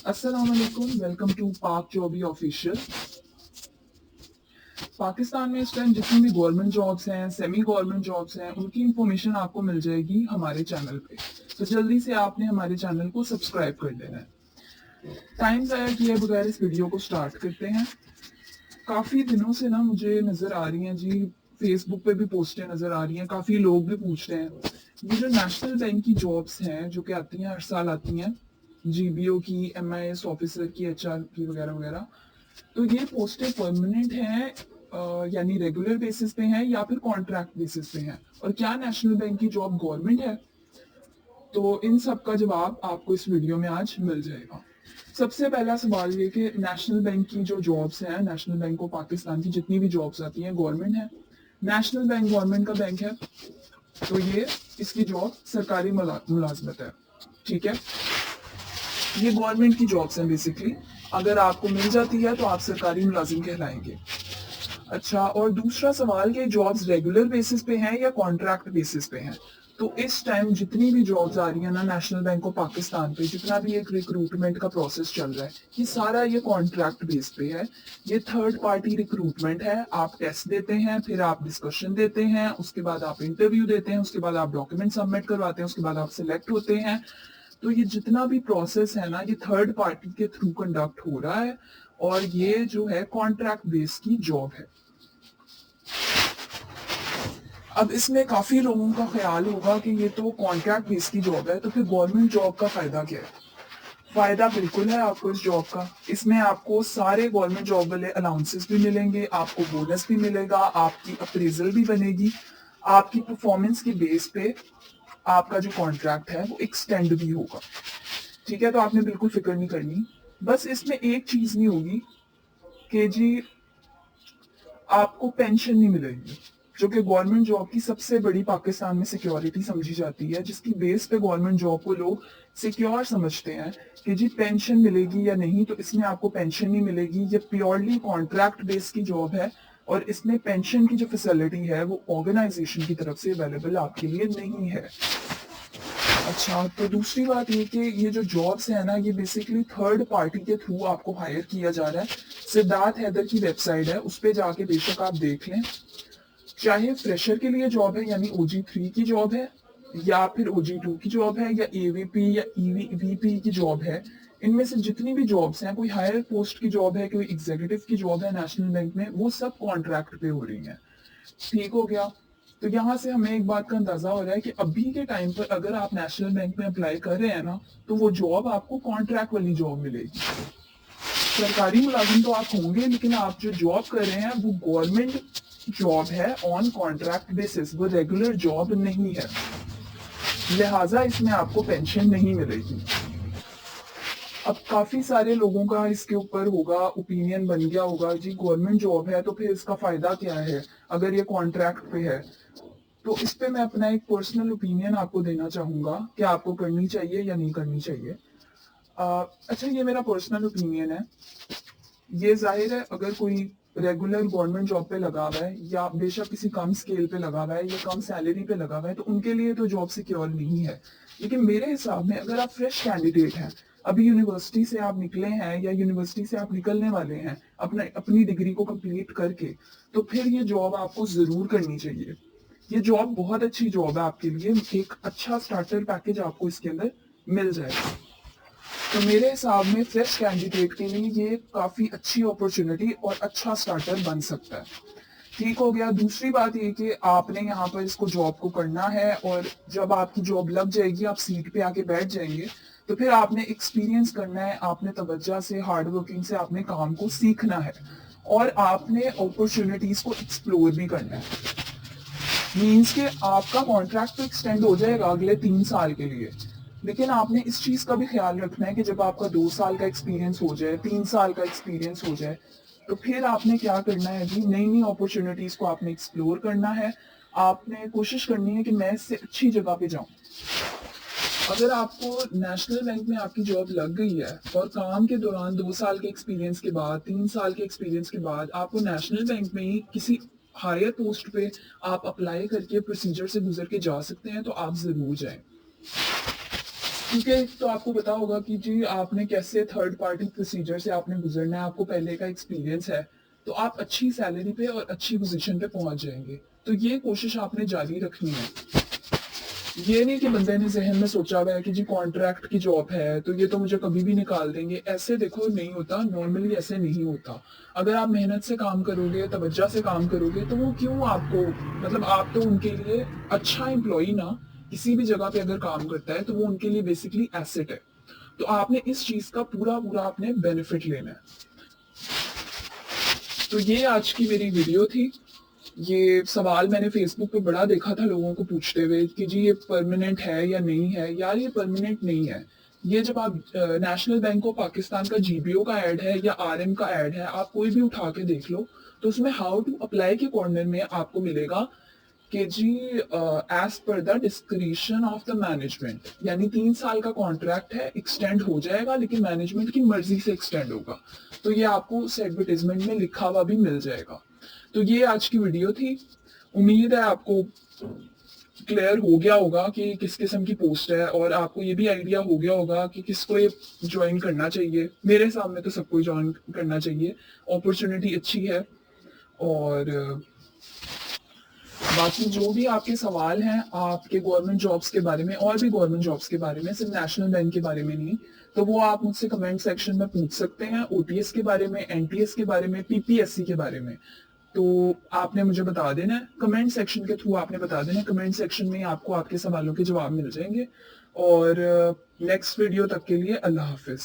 अस्सलाम वालेकुम, welcome to पाक जॉबी ऑफिशियल। पाकिस्तान में इस टाइम जितनी भी गवर्नमेंट जॉब्स हैं, सेमी गवर्नमेंट जॉब्स हैं, उनकी इंफॉर्मेशन आपको मिल जाएगी हमारे चैनल पे। तो जल्दी से आपने हमारे चैनल को सब्सक्राइब कर लेना है। टाइम ज़ाया किए बगैर इस वीडियो को स्टार्ट करते हैं। काफ़ी दिनों से ना मुझे नज़र आ रही हैं जी, फेसबुक पे भी पोस्टें नज़र आ रही हैं, काफ़ी लोग भी पूछ रहे हैं। ये जो नेशनल बैंक की जॉब्स हैं जो कि आती हैं, हर साल आती हैं, जीबीओ की, एमआईएस ऑफिसर की, एचआर की वगैरह वगैरह, तो ये पोस्टें परमानेंट हैं, यानी रेगुलर बेसिस पे हैं या फिर कॉन्ट्रैक्ट बेसिस पे हैं, और क्या नेशनल बैंक की जॉब गवर्नमेंट है? तो इन सब का जवाब आपको इस वीडियो में आज मिल जाएगा। सबसे पहला सवाल ये कि नेशनल बैंक की जो जॉब्स हैं, नेशनल बैंक ऑफ पाकिस्तान की जितनी भी जॉब्स आती हैं गवर्नमेंट है। नेशनल बैंक गवर्नमेंट का बैंक है, तो ये इसकी जॉब सरकारी मुलाजमत है। ठीक है, ये गवर्नमेंट की जॉब्स हैं बेसिकली। अगर आपको मिल जाती है तो आप सरकारी मुलाजिम कहलाएंगे। अच्छा, और दूसरा सवाल कि जॉब्स रेगुलर बेसिस पे हैं या कॉन्ट्रैक्ट बेसिस पे हैं। तो इस टाइम जितनी भी जॉब्स आ रही है ना नेशनल बैंक ऑफ पाकिस्तान पे, जितना भी एक रिक्रूटमेंट का प्रोसेस चल रहा है, ये सारा ये कॉन्ट्रैक्ट बेस पे है। ये थर्ड पार्टी रिक्रूटमेंट है। आप टेस्ट देते हैं, फिर आप डिस्कशन देते हैं, उसके बाद आप इंटरव्यू देते हैं, उसके बाद आप डॉक्यूमेंट सबमिट करवाते हैं, उसके बाद आप सिलेक्ट होते हैं। तो ये जितना भी प्रोसेस है ना, ये थर्ड पार्टी के थ्रू कंडक्ट हो रहा है, और ये जो है कॉन्ट्रैक्ट बेस की जॉब है। अब इसमें काफी लोगों का ख्याल होगा कि ये तो कॉन्ट्रैक्ट बेस की जॉब है, तो फिर गवर्नमेंट जॉब का फायदा क्या है? फायदा बिल्कुल है आपको इस जॉब का। इसमें आपको सारे गवर्नमेंट जॉब वाले अलाउंसेस भी मिलेंगे, आपको बोनस भी मिलेगा, आपकी अप्रेजल भी बनेगी, आपकी परफॉर्मेंस की बेस पे आपका जो कॉन्ट्रैक्ट है वो एक्सटेंड भी होगा। ठीक है, तो आपने बिल्कुल फिक्र नहीं करनी। बस इसमें एक चीज नहीं होगी कि जी आपको पेंशन नहीं मिलेगी, जो कि गवर्नमेंट जॉब की सबसे बड़ी पाकिस्तान में सिक्योरिटी समझी जाती है, जिसकी बेस पे गवर्नमेंट जॉब को लोग सिक्योर समझते हैं कि जी पेंशन मिलेगी या नहीं। तो इसमें आपको पेंशन नहीं मिलेगी। ये प्योरली कॉन्ट्रैक्ट बेस की जॉब है, और इसमें पेंशन की जो फैसिलिटी है वो ऑर्गेनाइजेशन की तरफ से अवेलेबल आपके लिए नहीं है। अच्छा, तो दूसरी बात ये कि ये जो जॉब्स है ना, ये बेसिकली थर्ड पार्टी के थ्रू आपको हायर किया जा रहा है। सिद्धार्थ हैदर की वेबसाइट है, उस पर जाके बेशक आप देख लें। चाहे फ्रेशर के लिए जॉब है, यानी OG3 की जॉब है, या फिर OG2 की जॉब है, या AVP या EVP की जॉब है, इनमें से जितनी भी जॉब्स हैं, कोई हायर पोस्ट की जॉब है, कोई एग्जीक्यूटिव की जॉब है नेशनल बैंक में, वो सब कॉन्ट्रैक्ट पे हो रही है। ठीक हो गया। तो यहाँ से हमें एक बात का अंदाजा हो रहा है कि अभी के टाइम पर अगर आप नेशनल बैंक में अप्लाई कर रहे हैं ना, तो वो जॉब आपको कॉन्ट्रैक्ट वाली जॉब मिलेगी। सरकारी मुलाजिम तो आप होंगे, लेकिन आप जो जॉब कर रहे हैं वो गवर्नमेंट जॉब है ऑन कॉन्ट्रैक्ट बेसिस, वो रेगुलर जॉब नहीं है। लिहाजा इसमें आपको पेंशन नहीं मिलेगी। अब काफी सारे लोगों का इसके ऊपर होगा, ओपिनियन बन गया होगा जी गवर्नमेंट जॉब है तो फिर इसका फायदा क्या है अगर ये कॉन्ट्रैक्ट पे है। तो इस पे मैं अपना एक पर्सनल ओपिनियन आपको देना चाहूंगा कि आपको करनी चाहिए या नहीं करनी चाहिए। अच्छा, ये मेरा पर्सनल ओपिनियन है। ये जाहिर है अगर कोई रेगुलर गवर्नमेंट जॉब पे लगा हुआ है, या बेशक किसी कम स्केल पे लगा हुआ है या कम सैलरी पे लगा हुआ है, तो उनके लिए तो जॉब सिक्योर नहीं है। लेकिन मेरे हिसाब में अगर आप फ्रेश कैंडिडेट हैं, अभी यूनिवर्सिटी से आप निकले हैं या यूनिवर्सिटी से आप निकलने वाले हैं अपनी डिग्री को कंप्लीट करके, तो फिर ये जॉब आपको जरूर करनी चाहिए। ये जॉब बहुत अच्छी जॉब है आपके लिए, एक अच्छा स्टार्टर पैकेज आपको इसके अंदर मिल जाएगा। तो मेरे हिसाब में फ्रेश कैंडिडेट के लिए ये काफी अच्छी अपॉर्चुनिटी और अच्छा स्टार्टर बन सकता है। ठीक हो गया। दूसरी बात ये कि आपने यहाँ पर इसको जॉब को करना है, और जब आपकी जॉब लग जाएगी, आप सीट पे आके बैठ जाएंगे, तो फिर आपने एक्सपीरियंस करना है, आपने तवज्जो से, हार्ड वर्किंग से आपने काम को सीखना है, और आपने अपॉर्चुनिटीज को एक्सप्लोर भी करना है। मीन्स के आपका कॉन्ट्रैक्ट तो एक्सटेंड हो जाएगा अगले 3 साल के लिए, लेकिन आपने इस चीज का भी ख्याल रखना है कि जब आपका 2 साल का एक्सपीरियंस हो जाए, 3 साल का एक्सपीरियंस हो जाए, तो फिर आपने क्या करना है जी, नई नई अपॉर्चुनिटीज को आपने एक्सप्लोर करना है। आपने कोशिश करनी है कि मैं इससे अच्छी जगह पे जाऊं। अगर आपको नेशनल बैंक में आपकी जॉब लग गई है, और काम के दौरान 2 साल के एक्सपीरियंस के बाद, 3 साल के एक्सपीरियंस के बाद आपको नेशनल बैंक में ही किसी हायर पोस्ट पे आप अप्लाई करके प्रोसीजर से गुजर के जा सकते हैं, तो आप जरूर जाएं। क्योंकि तो आपको पता होगा कि जी आपने कैसे थर्ड पार्टी प्रोसीजर से आपने गुजरना है, आपको पहले का एक्सपीरियंस है, तो आप अच्छी सैलरी पे और अच्छी पोजीशन पे पहुंच जाएंगे। तो ये कोशिश आपने जारी रखनी है। ये नहीं कि बंदे ने जहन में सोचा हुआ है कि जी कॉन्ट्रैक्ट की जॉब है तो ये तो मुझे कभी भी निकाल देंगे, ऐसे देखो नहीं होता, नॉर्मली ऐसे नहीं होता। अगर आप मेहनत से काम करोगे, तवज्जो से काम करोगे, तो वो क्यों आपको, मतलब आप तो उनके लिए अच्छा एम्प्लॉई ना, किसी भी जगह पे अगर काम करता है तो वो उनके लिए बेसिकली एसेट है। तो आपने इस चीज का पूरा पूरा आपने बेनिफिट लेना है। तो ये आज की मेरी वीडियो थी। ये सवाल मैंने फेसबुक पे बड़ा देखा था लोगों को पूछते हुए कि जी ये परमानेंट है या नहीं है। यार ये परमानेंट नहीं है। ये जब आप नेशनल बैंक ऑफ पाकिस्तान का जीबीओ का ऐड है या आरएम का ऐड है, आप कोई भी उठा के देख लो, तो उसमें हाउ टू अप्लाई के कॉर्नर में आपको मिलेगा कि जी as per the discretion of the management, यानी 3 साल का कॉन्ट्रैक्ट है, एक्सटेंड हो जाएगा लेकिन मैनेजमेंट की मर्जी से एक्सटेंड होगा। तो ये आपको उस एडवर्टीजमेंट में लिखा हुआ भी मिल जाएगा। तो ये आज की वीडियो थी। उम्मीद है आपको क्लियर हो गया होगा कि किस किस्म की पोस्ट है, और आपको ये भी आइडिया हो गया होगा कि किसको ये ज्वाइन करना चाहिए। मेरे सामने तो सबको ज्वाइन करना चाहिए, अपॉर्चुनिटी अच्छी है। और बाकी जो भी आपके सवाल हैं आपके गवर्नमेंट जॉब्स के बारे में, और भी गवर्नमेंट जॉब्स के बारे में, सिर्फ नेशनल बैंक के बारे में नहीं, तो वो आप मुझसे कमेंट सेक्शन में पूछ सकते हैं। ओटीएस के बारे में, एनटीएस के बारे में, पीपीएससी के बारे में। तो आपने मुझे बता देना है कमेंट सेक्शन के थ्रू, आपने बता देना है। कमेंट सेक्शन में आपको आपके सवालों के जवाब मिल जाएंगे। और नेक्स्ट वीडियो तक के लिए अल्लाह हाफिज।